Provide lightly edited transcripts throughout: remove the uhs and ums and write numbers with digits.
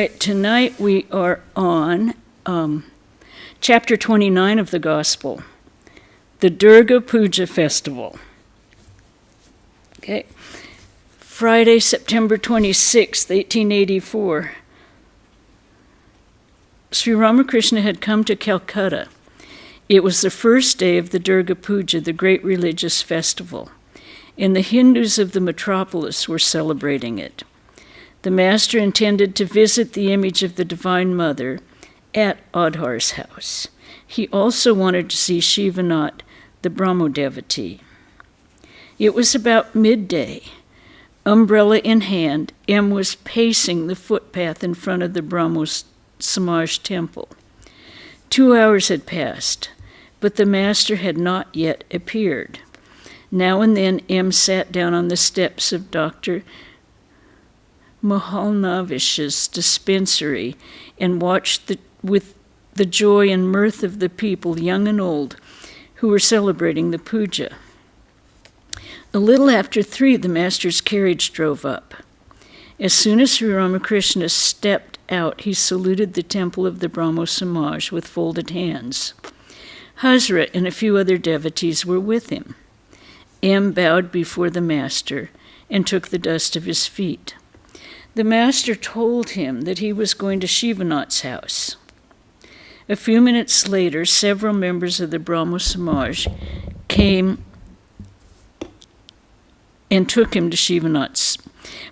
Right, tonight we are on chapter 29 of the Gospel, the Durga Puja Festival. Okay, Friday, September 26th, 1884. Sri Ramakrishna had come to Calcutta. It was the first day of the Durga Puja, the great religious festival, and the Hindus of the metropolis were celebrating it. The master intended to visit the image of the Divine Mother at Adhar's house. He also wanted to see Shivanath, the Brahmo devotee. It was about midday. Umbrella in hand, M was pacing the footpath in front of the Brahmo Samaj temple. 2 hours had passed, but the master had not yet appeared. Now and then M sat down on the steps of Dr. Mahalnavish's dispensary and watched with the joy and mirth of the people, young and old, who were celebrating the puja. A little after 3, the master's carriage drove up. As soon as Sri Ramakrishna stepped out, he saluted the temple of the Brahmo Samaj with folded hands. Hazrat and a few other devotees were with him. M bowed before the master and took the dust of his feet. The master told him that he was going to Shivanath's house. A few minutes later, several members of the Brahmo Samaj came and took him to Shivanath's,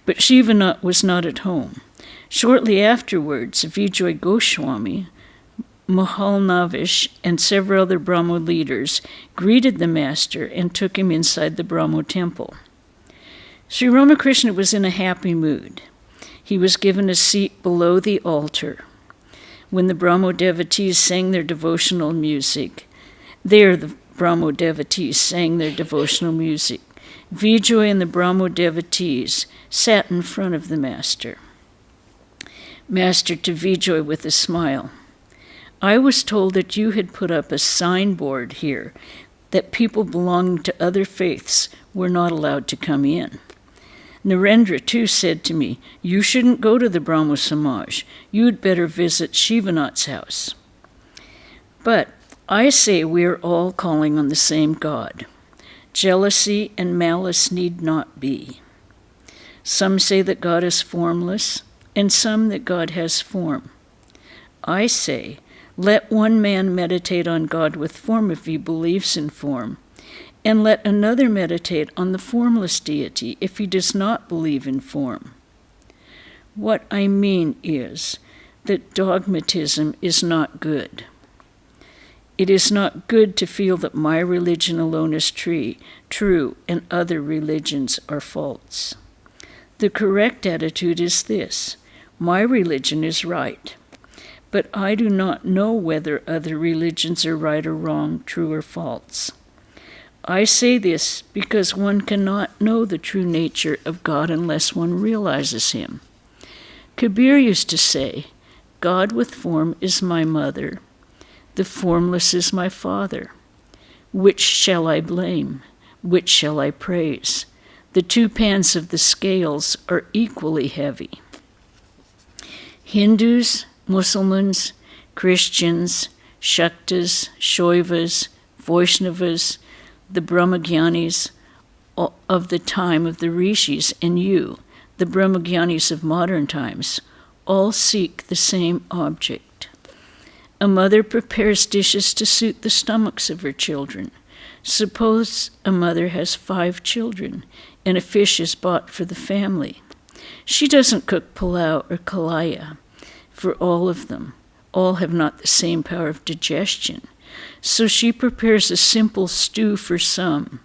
but Shivanath was not at home. Shortly afterwards, Vijay Goswami, Mahalnavish, and several other Brahmo leaders greeted the master and took him inside the Brahmo temple. Sri Ramakrishna was in a happy mood. He was given a seat below the altar. When the Brahmo devotees sang their devotional music, Vijay and the Brahmo devotees sat in front of the master. Master to Vijay with a smile, "I was told that you had put up a signboard here that people belonging to other faiths were not allowed to come in. Narendra too said to me, you shouldn't go to the Brahmo Samaj. You'd better visit Shivanath's house. But I say we are all calling on the same God. Jealousy and malice need not be. Some say that God is formless, and some that God has form. I say, let one man meditate on God with form if he believes in form, and let another meditate on the formless deity if he does not believe in form. What I mean is that dogmatism is not good. It is not good to feel that my religion alone is true and other religions are false. The correct attitude is this: my religion is right, but I do not know whether other religions are right or wrong, true or false. I say this because one cannot know the true nature of God unless one realizes him. Kabir used to say, God with form is my mother, the formless is my father. Which shall I blame? Which shall I praise? The 2 pans of the scales are equally heavy. Hindus, Muslims, Christians, Shaktas, Shaivas, Vaishnavas, the Brahmagyanis of the time of the Rishis, and you, the Brahmagyanis of modern times, all seek the same object. A mother prepares dishes to suit the stomachs of her children. Suppose a mother has 5 children, and a fish is bought for the family. She doesn't cook pulao or kalaya for all of them. All have not the same power of digestion. So she prepares a simple stew for some,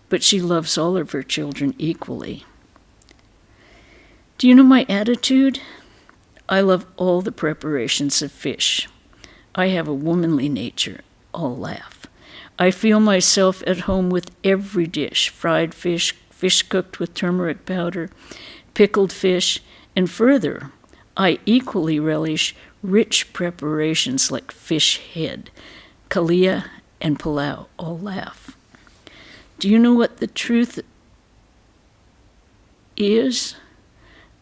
but she loves all of her children equally. Do you know my attitude? I love all the preparations of fish. I have a womanly nature. I'll laugh. I feel myself at home with every dish: fried fish, fish cooked with turmeric powder, pickled fish, and further, I equally relish rich preparations like fish head, kalia, and pulao. All laugh. Do you know what the truth is?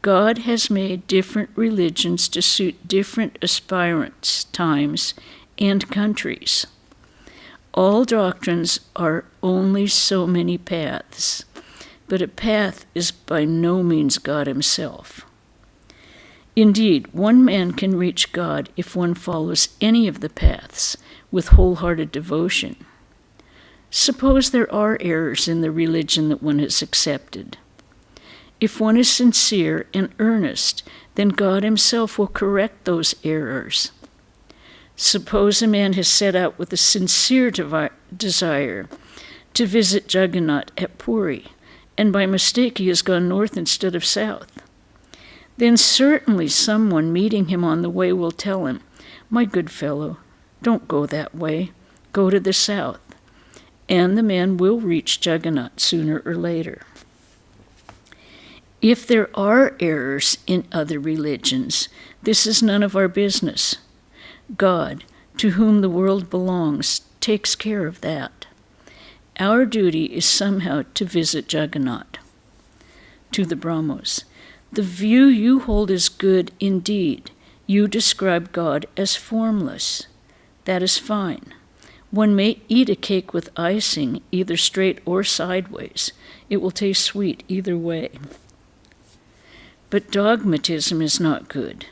God has made different religions to suit different aspirants, times, and countries. All doctrines are only so many paths, but a path is by no means God himself. Indeed, one man can reach God if one follows any of the paths with wholehearted devotion. Suppose there are errors in the religion that one has accepted. If one is sincere and earnest, then God himself will correct those errors. Suppose a man has set out with a sincere desire to visit Jagannath at Puri, and by mistake he has gone north instead of south. Then certainly someone meeting him on the way will tell him, "My good fellow, don't go that way, go to the south." And the man will reach Jagannath sooner or later. If there are errors in other religions, this is none of our business. God, to whom the world belongs, takes care of that. Our duty is somehow to visit Jagannath. To the Brahmos, the view you hold is good indeed. You describe God as formless. That is fine. One may eat a cake with icing, either straight or sideways. It will taste sweet either way. But dogmatism is not good.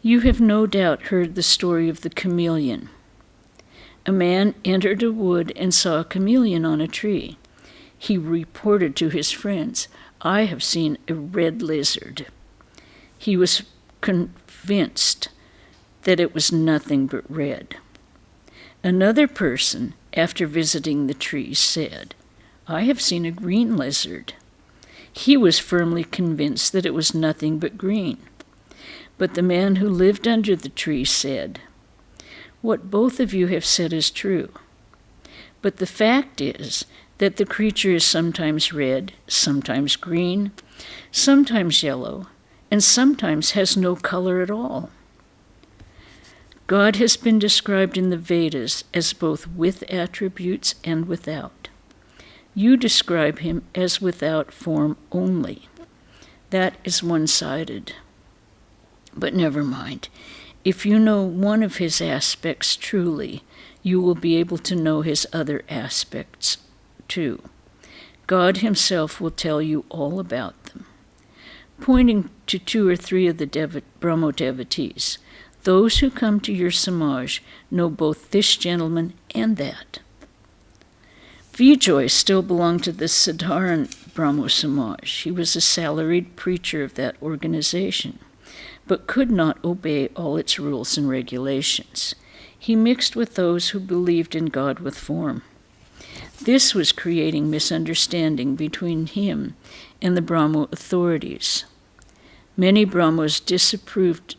You have no doubt heard the story of the chameleon. A man entered a wood and saw a chameleon on a tree. He reported to his friends, "I have seen a red lizard." He was convinced that it was nothing but red. Another person, after visiting the tree, said, "I have seen a green lizard." He was firmly convinced that it was nothing but green. But the man who lived under the tree said, "What both of you have said is true. But the fact is that the creature is sometimes red, sometimes green, sometimes yellow, and sometimes has no color at all." God has been described in the Vedas as both with attributes and without. You describe him as without form only. That is one-sided. But never mind. If you know one of his aspects truly, you will be able to know his other aspects too. God himself will tell you all about them. Pointing to 2 or 3 of the Brahmo devotees, those who come to your Samaj know both this gentleman and that. Vijay still belonged to the Sadharan Brahmo Samaj. He was a salaried preacher of that organization, but could not obey all its rules and regulations. He mixed with those who believed in God with form. This was creating misunderstanding between him and the Brahmo authorities. Many Brahmos disapproved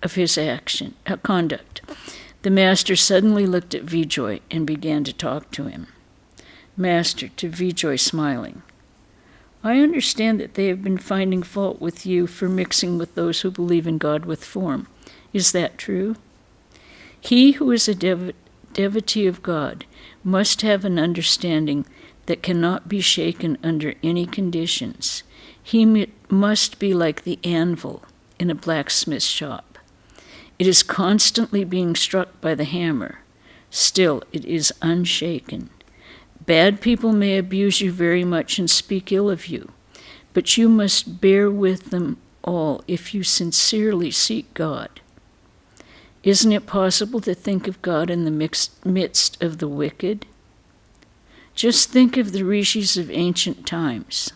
of his conduct. The master suddenly looked at Vijay and began to talk to him. Master, to Vijay, smiling, "I understand that they have been finding fault with you for mixing with those who believe in God with form. Is that true? He who is a devotee of God must have an understanding that cannot be shaken under any conditions. He must be like the anvil in a blacksmith's shop. It is constantly being struck by the hammer. Still, it is unshaken. Bad people may abuse you very much and speak ill of you, but you must bear with them all if you sincerely seek God. Isn't it possible to think of God in the midst of the wicked? Just think of the rishis of ancient times.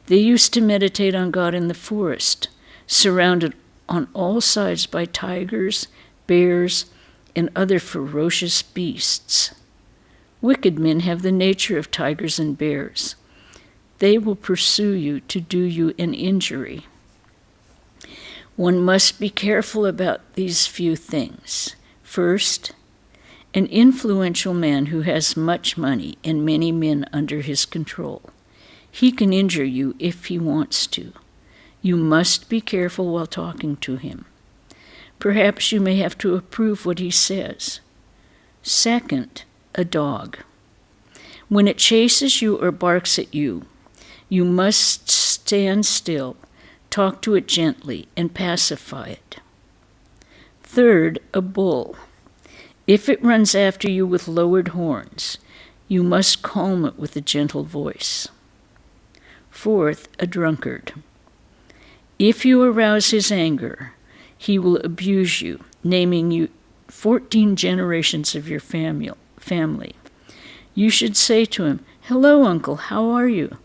They used to meditate on God in the forest, surrounded on all sides by tigers, bears, and other ferocious beasts. Wicked men have the nature of tigers and bears. They will pursue you to do you an injury. One must be careful about these few things. First, an influential man who has much money and many men under his control. He can injure you if he wants to. You must be careful while talking to him. Perhaps you may have to approve what he says. Second, a dog. When it chases you or barks at you, you must stand still, talk to it gently, and pacify it. Third, a bull. If it runs after you with lowered horns, you must calm it with a gentle voice. Fourth, a drunkard. If you arouse his anger, he will abuse you, naming you 14 generations of your family. You should say to him, "Hello, uncle, how are you?"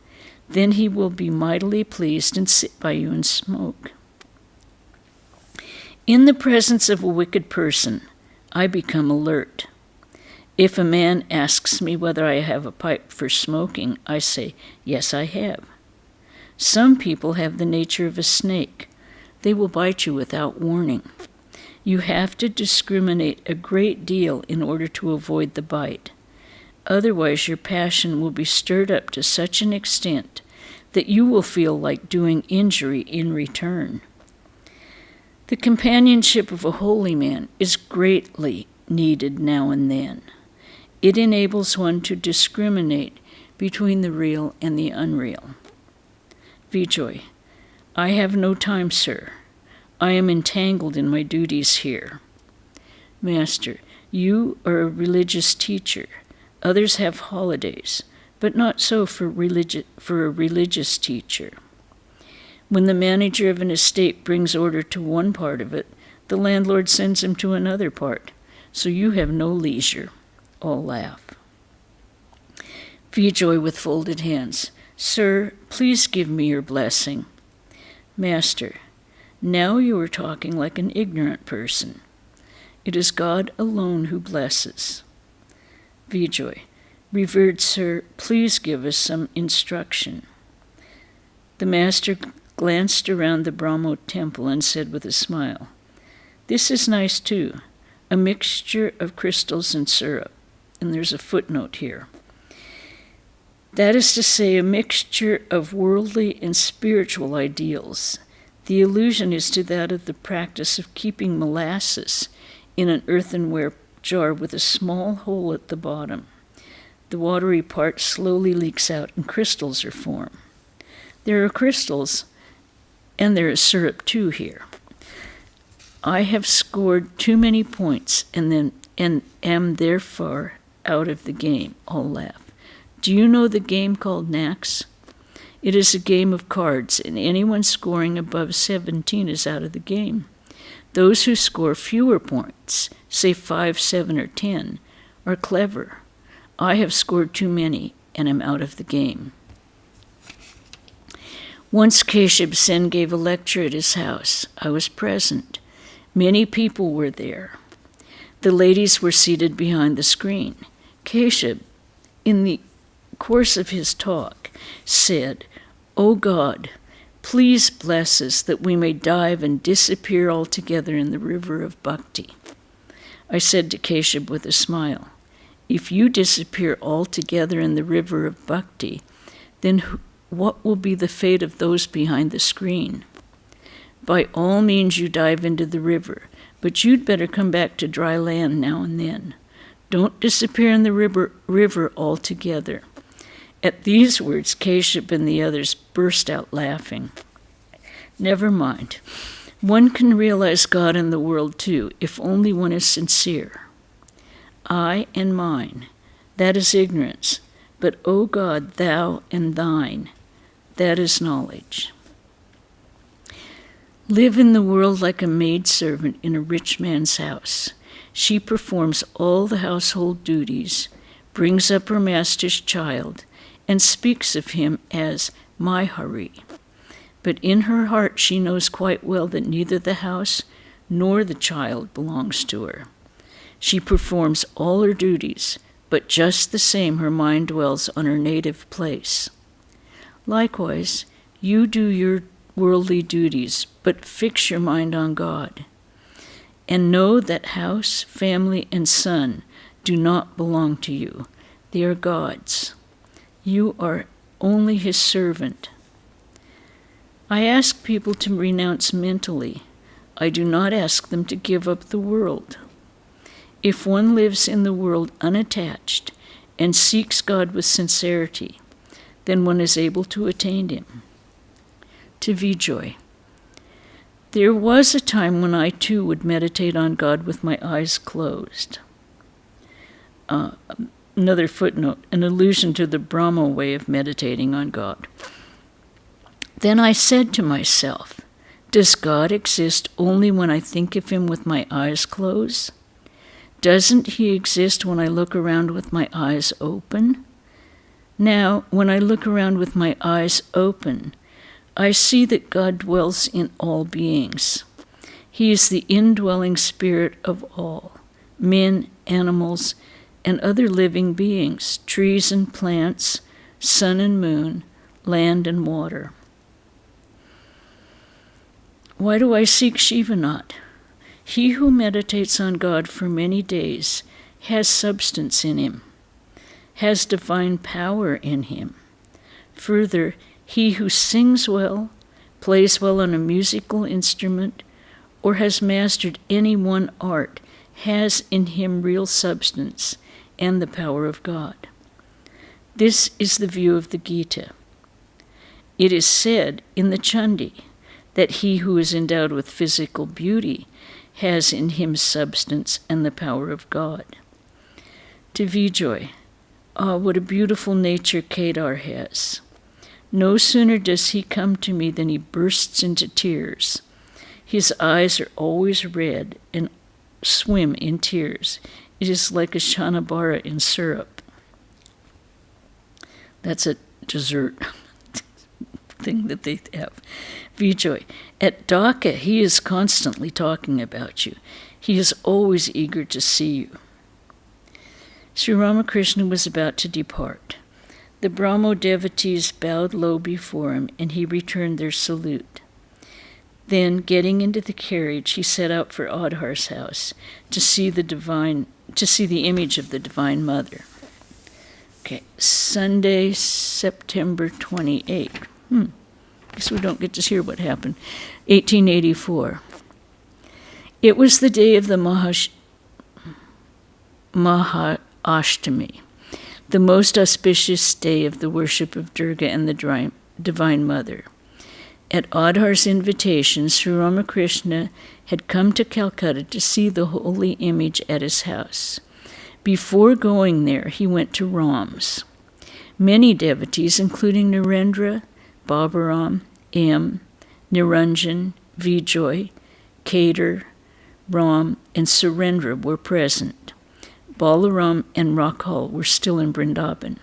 Then he will be mightily pleased and sit by you and smoke. In the presence of a wicked person, I become alert. If a man asks me whether I have a pipe for smoking, I say, "Yes, I have." Some people have the nature of a snake. They will bite you without warning. You have to discriminate a great deal in order to avoid the bite. Otherwise, your passion will be stirred up to such an extent that you will feel like doing injury in return. The companionship of a holy man is greatly needed now and then. It enables one to discriminate between the real and the unreal. Vijoy, I have no time, sir. I am entangled in my duties here. Master, you are a religious teacher. Others have holidays, but not so for a religious teacher. When the manager of an estate brings order to one part of it, the landlord sends him to another part, so you have no leisure. All laugh. Vijoy with folded hands. Sir, please give me your blessing. Master, now you are talking like an ignorant person. It is God alone who blesses. Vijoy, revered sir, please give us some instruction. The master glanced around the Brahmo temple and said with a smile, "This is nice too, a mixture of crystals and syrup." And there's a footnote here. That is to say, a mixture of worldly and spiritual ideals. The allusion is to that of the practice of keeping molasses in an earthenware jar with a small hole at the bottom. The watery part slowly leaks out and crystals are formed. There are crystals, and there is syrup too here. I have scored too many points and am therefore out of the game. All laugh. Do you know the game called Knacks? It is a game of cards, and anyone scoring above 17 is out of the game. Those who score fewer points, say 5, 7, or 10, are clever. I have scored too many and am out of the game. Once Keshab Sen gave a lecture at his house. I was present. Many people were there. The ladies were seated behind the screen. Keshab, in the course of his talk, said, "O God, please bless us that we may dive and disappear altogether in the river of bhakti." I said to Keshab with a smile, "If you disappear altogether in the river of bhakti, then what will be the fate of those behind the screen? By all means you dive into the river, but you'd better come back to dry land now and then. Don't disappear in the river altogether." At these words, Keshab and the others burst out laughing. Never mind. One can realize God in the world too, if only one is sincere. I and mine, that is ignorance, but O God, thou and thine, that is knowledge. Live in the world like a maidservant in a rich man's house. She performs all the household duties, brings up her master's child, and speaks of him as my Hari. But in her heart she knows quite well that neither the house nor the child belongs to her. She performs all her duties, but just the same her mind dwells on her native place. Likewise, you do your worldly duties, but fix your mind on God. And know that house, family, and son do not belong to you. They are God's. You are only his servant. I ask people to renounce mentally. I do not ask them to give up the world. If one lives in the world unattached and seeks God with sincerity, then one is able to attain him. To Vijay. There was a time when I too would meditate on God with my eyes closed. Another footnote, an allusion to the Brahmo way of meditating on God. Then I said to myself, does God exist only when I think of him with my eyes closed? Doesn't he exist when I look around with my eyes open? Now, when I look around with my eyes open, I see that God dwells in all beings. He is the indwelling spirit of all, men, animals, and other living beings, trees and plants, sun and moon, land and water. Why do I seek Shivanath? He who meditates on God for many days has substance in him, has divine power in him. Further, he who sings well, plays well on a musical instrument, or has mastered any one art, has in him real substance and the power of God. This is the view of the Gita. It is said in the Chandi that he who is endowed with physical beauty has in him substance and the power of God. To Vijay, what a beautiful nature Kedar has. No sooner does he come to me than he bursts into tears. His eyes are always red and swim in tears. It is like a shanabara in syrup. That's a dessert thing that they have. Vijay, at Dhaka, he is constantly talking about you. He is always eager to see you. Sri Ramakrishna was about to depart. The Brahmo devotees bowed low before him, and he returned their salute. Then, getting into the carriage, he set out for Adhar's house to see the image of the Divine Mother. Okay, Sunday, September 28th. Guess we don't get to hear what happened. 1884. It was the day of the Maha-Ashtami, the most auspicious day of the worship of Durga and the Divine Mother. At Adhar's invitation, Sri Ramakrishna had come to Calcutta to see the holy image at his house. Before going there, he went to Ram's. Many devotees, including Narendra, Babaram, M., Niranjan, Vijay, Kedar, Ram, and Surendra were present. Balaram and Rakhal were still in Vrindavan.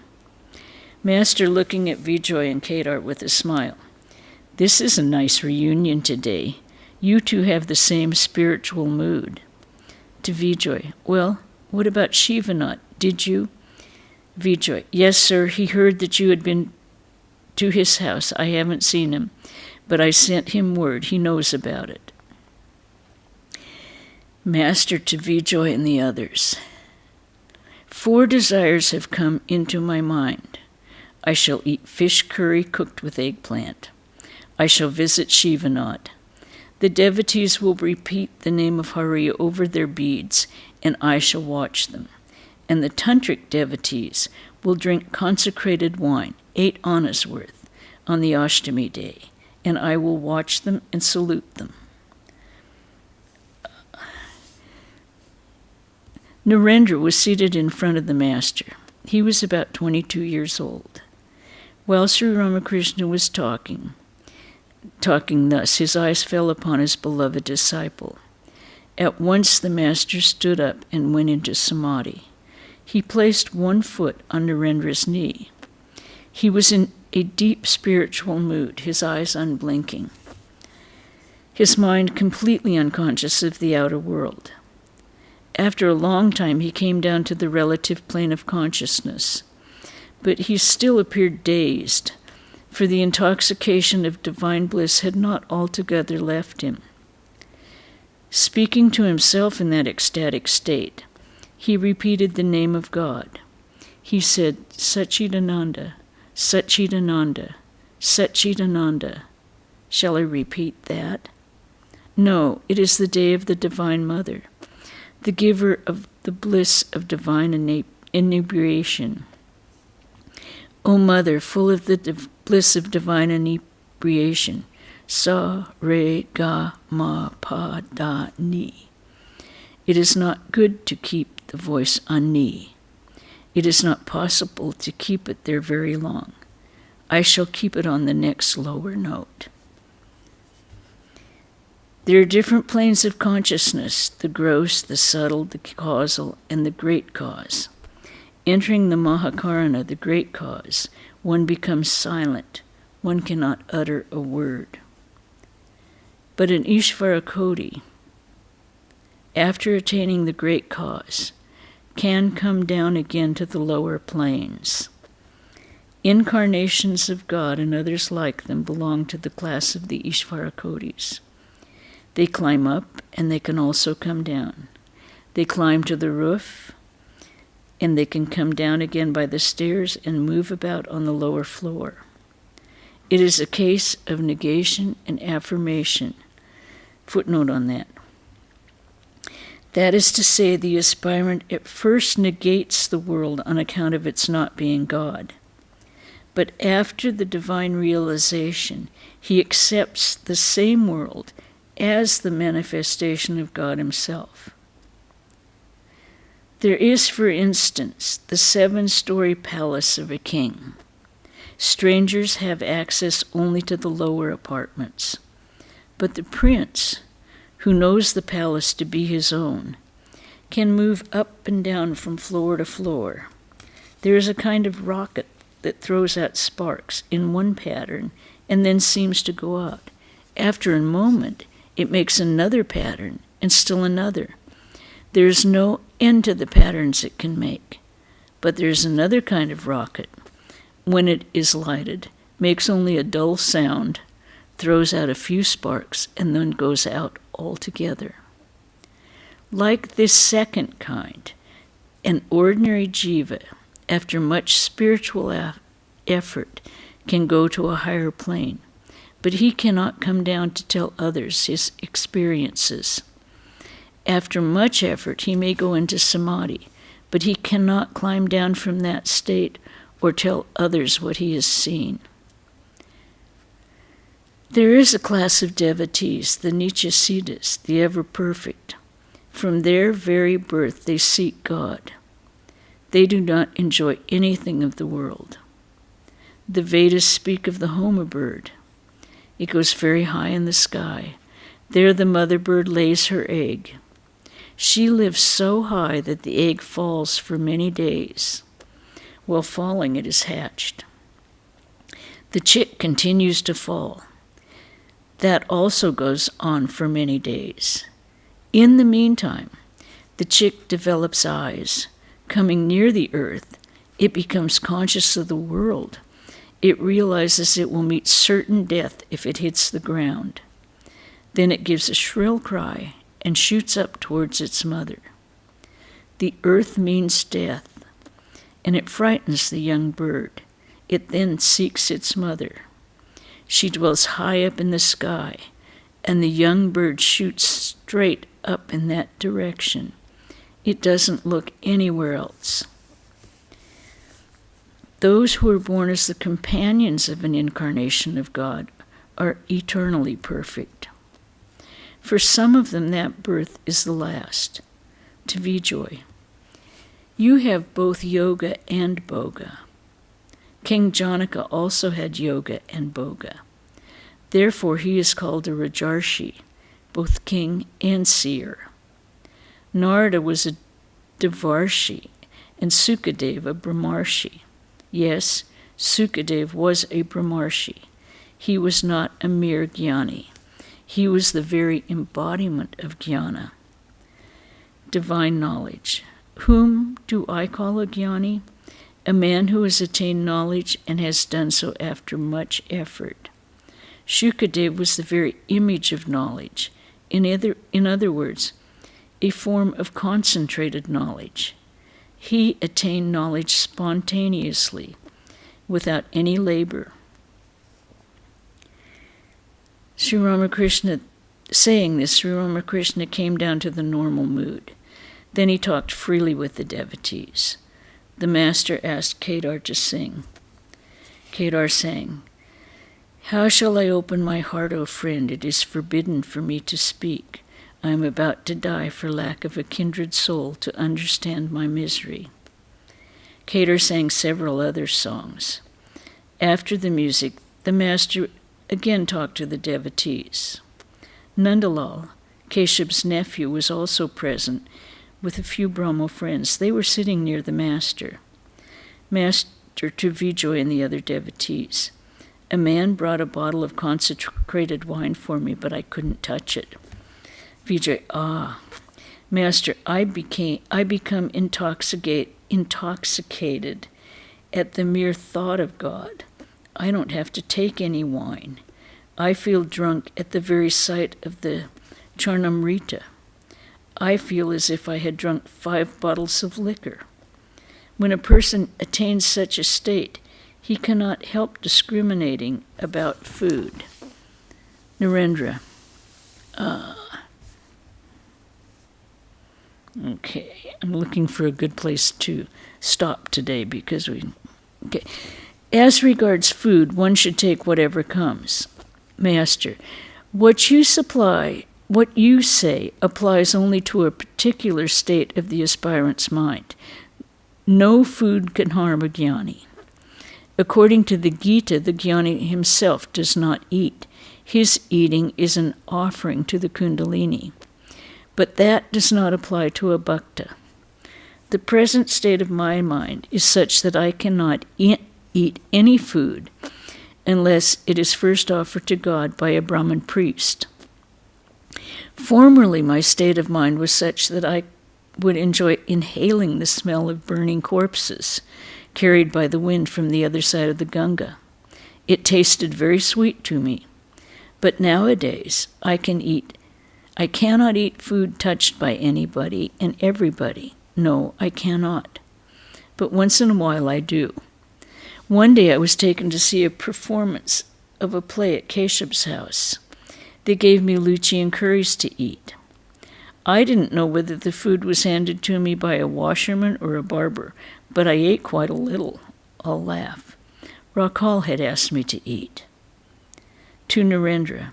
Master looking at Vijay and Kedar with a smile. This is a nice reunion today. You two have the same spiritual mood. To Vijay, well, what about Shivanath? Did you? Vijay, yes, sir, he heard that you had been to his house. I haven't seen him, but I sent him word. He knows about it. Master to Vijay and the others. 4 desires have come into my mind. I shall eat fish curry cooked with eggplant. I shall visit Shivanath. The devotees will repeat the name of Hari over their beads, and I shall watch them. And the tantric devotees will drink consecrated wine, 8 annas worth, on the Ashtami day, and I will watch them and salute them. Narendra was seated in front of the master. He was about 22 years old. While Sri Ramakrishna was talking thus, his eyes fell upon his beloved disciple. At once the master stood up and went into samadhi. He placed one foot on Narendra's knee. He was in a deep spiritual mood, his eyes unblinking, his mind completely unconscious of the outer world. After a long time, he came down to the relative plane of consciousness, but he still appeared dazed, for the intoxication of divine bliss had not altogether left him. Speaking to himself in that ecstatic state, he repeated the name of God. He said, Satchidananda, Satchidananda, Satchidananda. Shall I repeat that? No, it is the day of the Divine Mother, the giver of the bliss of divine inebriation. O Mother, full of the bliss of divine inebriation, sa, re, ga, ma, pa, da, ni. It is not good to keep the voice on ni. It is not possible to keep it there very long. I shall keep it on the next lower note. There are different planes of consciousness, the gross, the subtle, the causal, and the great cause. Entering the Mahakarana, the great cause, one becomes silent. One cannot utter a word. But in Ishvara Koti, after attaining the great cause, can come down again to the lower planes. Incarnations of God and others like them belong to the class of the Ishvara Kotis. They climb up and they can also come down. They climb to the roof and they can come down again by the stairs and move about on the lower floor. It is a case of negation and affirmation. Footnote on that. That is to say, the aspirant at first negates the world on account of its not being God. But after the divine realization, he accepts the same world as the manifestation of God himself. There is, for instance, the 7-story palace of a king. Strangers have access only to the lower apartments. But the prince, who knows the palace to be his own, can move up and down from floor to floor. There is a kind of rocket that throws out sparks in one pattern and then seems to go out. After a moment, it makes another pattern and still another. There is no end to the patterns it can make. But there is another kind of rocket. When it is lighted, makes only a dull sound, throws out a few sparks, and then goes out altogether. Like this second kind, an ordinary jiva, after much spiritual effort, can go to a higher plane, but he cannot come down to tell others his experiences. After much effort, he may go into samadhi, but he cannot climb down from that state or tell others what he has seen. There is a class of devotees, the Nityasiddhas, the ever-perfect. From their very birth they seek God. They do not enjoy anything of the world. The Vedas speak of the Homa bird. It goes very high in the sky. There the mother bird lays her egg. She lives so high that the egg falls for many days. While falling, it is hatched. The chick continues to fall. That also goes on for many days. In the meantime, the chick develops eyes. Coming near the earth, it becomes conscious of the world. It realizes it will meet certain death if it hits the ground. Then it gives a shrill cry and shoots up towards its mother. The earth means death, and it frightens the young bird. It then seeks its mother. She dwells high up in the sky, and the young bird shoots straight up in that direction. It doesn't look anywhere else. Those who are born as the companions of an incarnation of God are eternally perfect. For some of them, that birth is the last. To Vijay, you have both yoga and boga. King Janaka also had yoga and boga. Therefore, he is called a Rajarshi, both king and seer. Narada was a Devarshi, and Sukadeva a Brahmarshi. Yes, Sukadeva was a Brahmarshi. He was not a mere jnani. He was the very embodiment of jnana. Divine knowledge. Whom do I call a jnani? A man who has attained knowledge and has done so after much effort. Shukadeva was the very image of knowledge. In other words, a form of concentrated knowledge. He attained knowledge spontaneously, without any labor. Sri Ramakrishna, saying this, Sri Ramakrishna came down to the normal mood. Then he talked freely with the devotees. The master asked Kedar to sing. Kedar sang, How shall I open my heart, O friend? It is forbidden for me to speak. I am about to die for lack of a kindred soul to understand my misery. Cater sang several other songs. After the music, the master again talked to the devotees. Nandalal, Keshav's nephew, was also present with a few Brahmo friends. They were sitting near the master. Master to Vijay and the other devotees. A man brought a bottle of consecrated wine for me, but I couldn't touch it. Vijay, Master, I become intoxicated at the mere thought of God. I don't have to take any wine. I feel drunk at the very sight of the Charnamrita. I feel as if I had drunk 5 bottles of liquor. When a person attains such a state, he cannot help discriminating about food. Narendra. Okay, I'm looking for a good place to stop today because okay. As regards food, one should take whatever comes. Master, what you say applies only to a particular state of the aspirant's mind. No food can harm a jnani. According to the Gita, the jnani himself does not eat. His eating is an offering to the Kundalini. But that does not apply to a bhakta. The present state of my mind is such that I cannot eat any food unless it is first offered to God by a Brahmin priest. Formerly, my state of mind was such that I would enjoy inhaling the smell of burning corpses carried by the wind from the other side of the Ganga. It tasted very sweet to me. But nowadays, I cannot eat food touched by anybody and everybody. No, I cannot. But once in a while I do. One day I was taken to see a performance of a play at Keshav's house. They gave me luchi and curries to eat. I didn't know whether the food was handed to me by a washerman or a barber, but I ate quite a little. I'll laugh. Rakal had asked me to eat. To Narendra.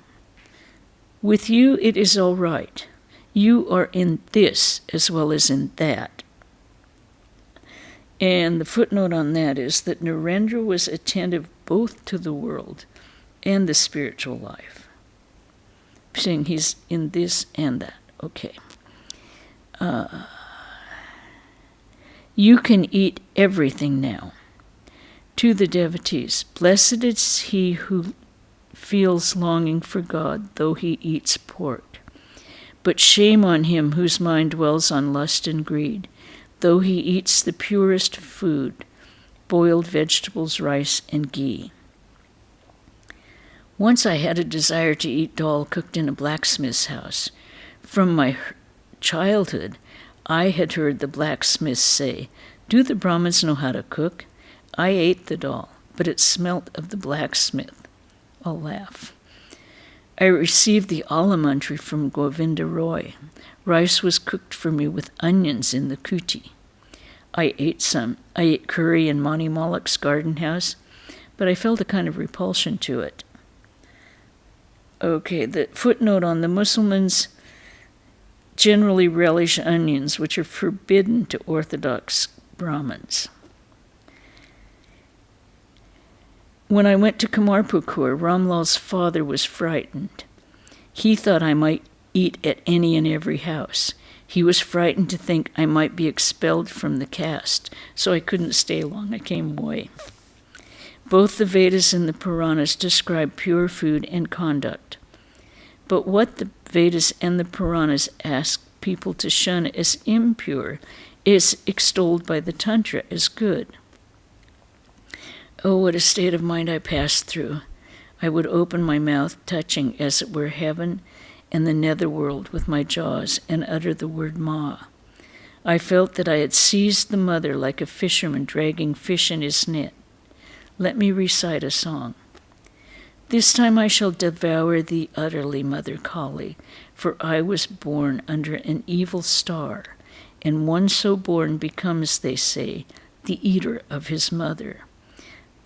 With you it is all right. You are in this as well as in that. And the footnote on that is that Narendra was attentive both to the world and the spiritual life. Saying he's in this and that. Okay. You can eat everything now. To the devotees, blessed is he who feels longing for God, though he eats pork. But shame on him whose mind dwells on lust and greed, though he eats the purest food, boiled vegetables, rice, and ghee. Once I had a desire to eat dal cooked in a blacksmith's house. From my childhood, I had heard the blacksmiths say, "Do the Brahmins know how to cook?" I ate the dal, but it smelt of the blacksmith. I'll laugh. I received the alimony from Govinda Roy. Rice was cooked for me with onions in the kuti. I ate some. I ate curry in Mani Malak's garden house, but I felt a kind of repulsion to it. Okay, the footnote on the Muslims generally relish onions, which are forbidden to Orthodox Brahmins. When I went to Kamarpukur, Ramlal's father was frightened. He thought I might eat at any and every house. He was frightened to think I might be expelled from the caste, so I couldn't stay long. I came away. Both the Vedas and the Puranas describe pure food and conduct. But what the Vedas and the Puranas ask people to shun as impure is extolled by the Tantra as good. Oh, what a state of mind I passed through. I would open my mouth, touching, as it were, heaven and the netherworld with my jaws, and utter the word Ma. I felt that I had seized the mother like a fisherman dragging fish in his net. Let me recite a song. This time I shall devour thee utterly, Mother Kali, for I was born under an evil star, and one so born becomes, they say, the eater of his mother.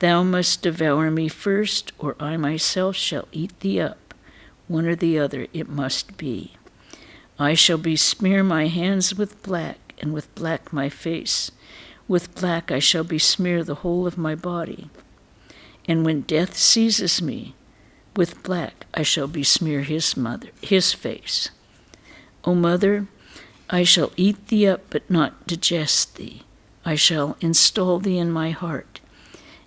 Thou must devour me first, or I myself shall eat thee up. One or the other it must be. I shall besmear my hands with black, and with black my face. With black I shall besmear the whole of my body. And when death seizes me, with black I shall besmear his face. O mother, I shall eat thee up, but not digest thee. I shall install thee in my heart,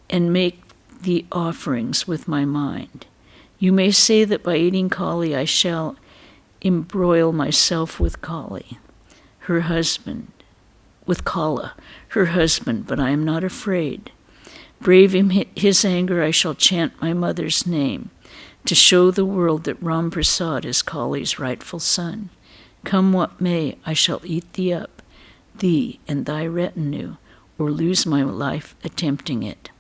and make thee offerings with my mind. You may say that by eating Kali I shall embroil myself with Kali, her husband, with Kala, her husband, but I am not afraid. Braving his anger, I shall chant my mother's name, to show the world that Ram Prasad is Kali's rightful son. Come what may, I shall eat thee up, thee and thy retinue, or lose my life attempting it.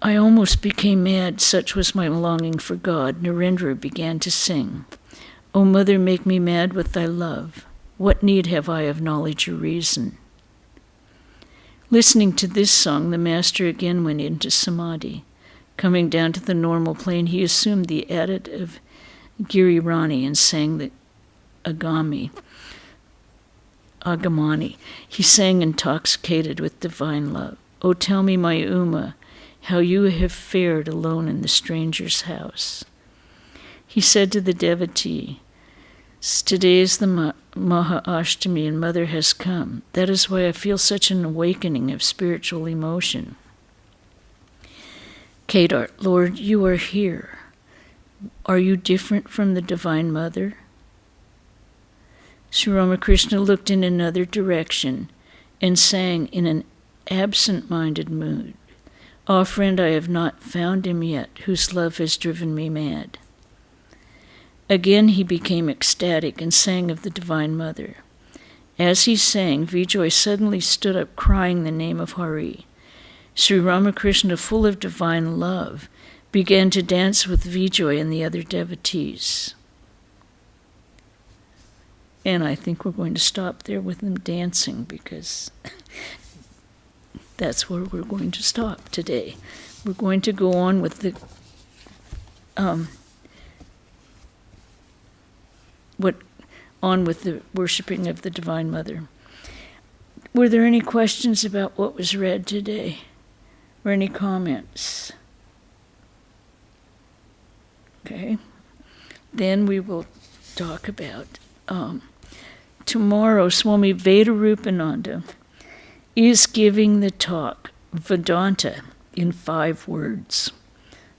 I almost became mad, such was my longing for God. Narendra began to sing. O mother, make me mad with thy love. What need have I of knowledge or reason? Listening to this song, the master again went into samadhi. Coming down to the normal plane, he assumed the adit of Girirani and sang the Agamani. He sang intoxicated with divine love. O tell me, my Uma, how you have fared alone in the stranger's house. He said to the devotee, today is the Maha Ashtami and Mother has come. That is why I feel such an awakening of spiritual emotion. Kedar, Lord, you are here. Are you different from the Divine Mother? Sri Ramakrishna looked in another direction and sang in an absent-minded mood, Ah, friend, I have not found him yet, whose love has driven me mad. Again he became ecstatic and sang of the Divine Mother. As he sang, Vijay suddenly stood up crying the name of Hari. Sri Ramakrishna, full of divine love, began to dance with Vijay and the other devotees. And I think we're going to stop there with them dancing because that's where we're going to stop today. We're going to go on with the worshiping of the Divine Mother. Were there any questions about what was read today? Or any comments? Okay. Then we will talk about tomorrow. Swami Vedarupananda is giving the talk Vedanta in 5 words.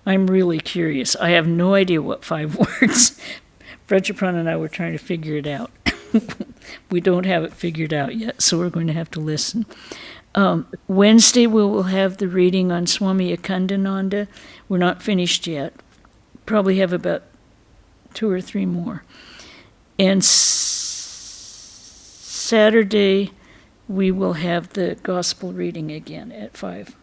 I'm really curious. I have no idea what 5 words. Vrajapran and I were trying to figure it out. We don't have it figured out yet, so we're going to have to listen. Wednesday we will have the reading on Swami Akhandananda. We're not finished yet. Probably have about 2 or 3 more. And Saturday we will have the gospel reading again at 5.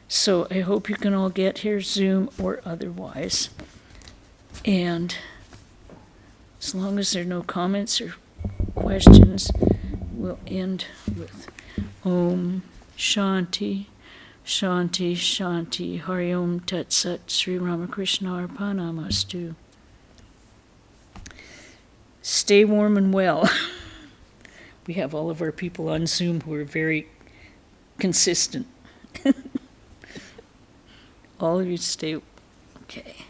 So I hope you can all get here, Zoom or otherwise. And as long as there are no comments or questions, we'll end with Om Shanti, Shanti, Shanti, Hari Om Tat Sat, Sri Ramakrishna Arpanamastu. Stay warm and well. We have all of our people on Zoom who are very consistent. All of you stay okay.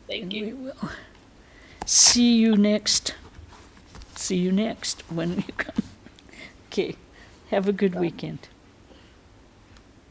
Thank you. We will see you next when you come. Okay. Have a good weekend.